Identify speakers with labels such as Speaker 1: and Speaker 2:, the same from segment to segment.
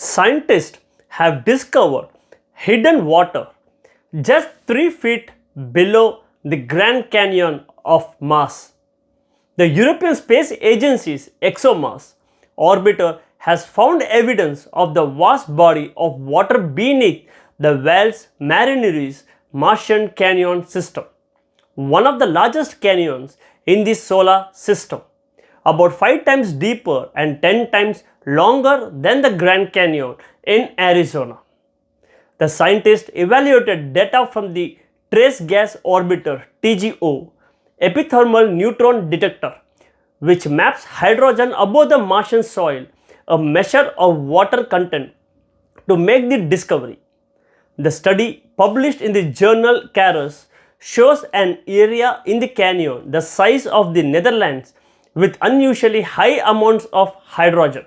Speaker 1: Scientists have discovered hidden water just 3 feet below the Grand Canyon of Mars. The European Space Agency's ExoMars orbiter has found evidence of the vast body of water beneath the Valles Marineris Martian Canyon system, one of the largest canyons in the solar system, about 5 times deeper and 10 times longer than the Grand Canyon in Arizona. The scientists evaluated data from the Trace Gas Orbiter TGO epithermal neutron detector, which maps hydrogen above the Martian soil, a measure of water content, to make the discovery. The study, published in the journal Caros, shows an area in the canyon the size of the Netherlands with unusually high amounts of hydrogen.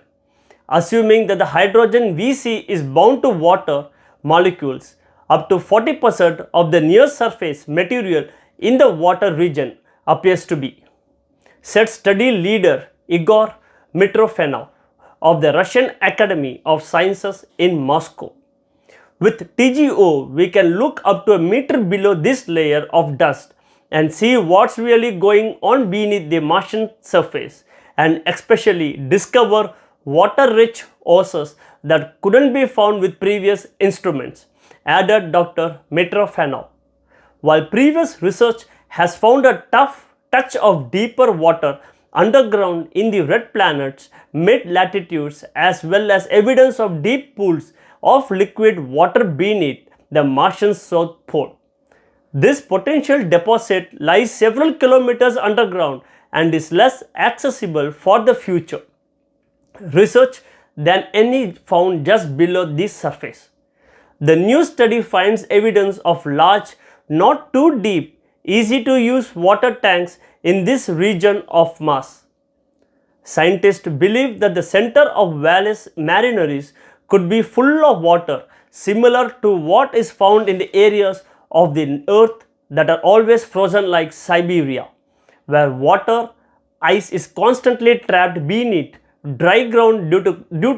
Speaker 1: Assuming that the hydrogen we see is bound to water molecules, up to 40% of the near surface material in the water region appears to be, said study leader Igor Mitrofanov of the Russian Academy of Sciences in Moscow. With TGO, we can look up to a meter below this layer of dust and see what's really going on beneath the Martian surface, and especially discover water-rich oases that couldn't be found with previous instruments, added Dr. Mitrofanov. While previous research has found a tough touch of deeper water underground in the red planet's mid-latitudes, as well as evidence of deep pools of liquid water beneath the Martian South Pole. This potential deposit lies several kilometers underground and is less accessible for the future research than any found just below the surface. The new study finds evidence of large, not too deep, easy to use water tanks in this region of Mars. Scientists believe that the center of Valles Marineris could be full of water, similar to what is found in the areas of the Earth that are always frozen like Siberia, where water ice is constantly trapped beneath dry ground due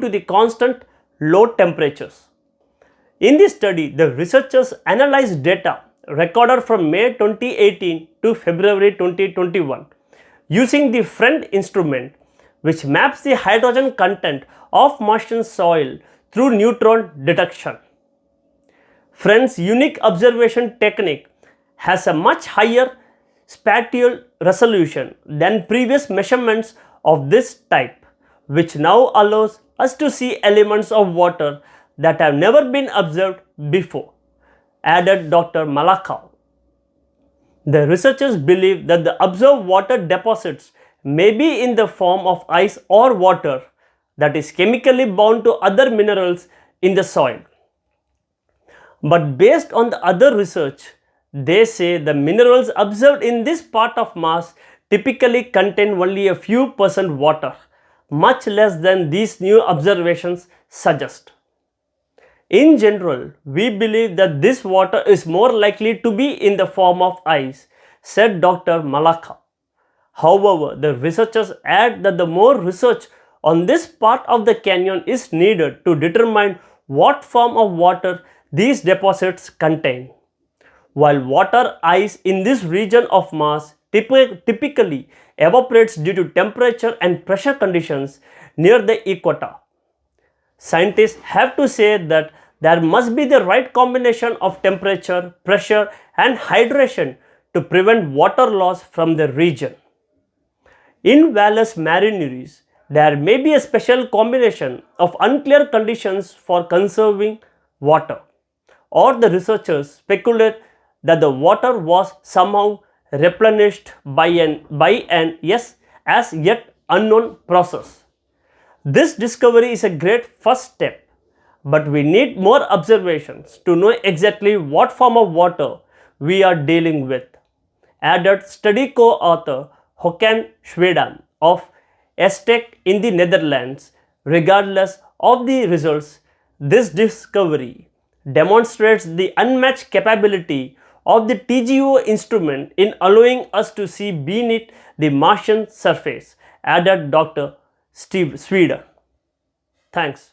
Speaker 1: to the constant low temperatures. In this study, the researchers analyzed data recorded from May 2018 to February 2021 using the FRIEND instrument, which maps the hydrogen content of Martian soil through neutron detection. FRIEND's unique observation technique has a much higher spatial resolution than previous measurements of this type, which now allows us to see elements of water that have never been observed before, added Dr. Malakov. The researchers believe that the observed water deposits may be in the form of ice or water that is chemically bound to other minerals in the soil. But based on the other research, they say the minerals observed in this part of Mars typically contain only a few percent water, much less than these new observations suggest. In general, we believe that this water is more likely to be in the form of ice, said Dr. Malakov. However, the researchers add that the more research on this part of the canyon is needed to determine what form of water these deposits contain. While water ice in this region of Mars typically evaporates due to temperature and pressure conditions near the equator, scientists have to say that there must be the right combination of temperature, pressure, and hydration to prevent water loss from the region. In Valles Marineris, there may be a special combination of unclear conditions for conserving water, or the researchers speculate that the water was somehow replenished by an as yet unknown process. This discovery is a great first step, but we need more observations to know exactly what form of water we are dealing with, added study co-author Håkan Sweden of ESTEC in the Netherlands. Regardless of the results, this discovery demonstrates the unmatched capability of the TGO instrument in allowing us to see beneath the Martian surface, added Dr. Steve Sweden. Thanks.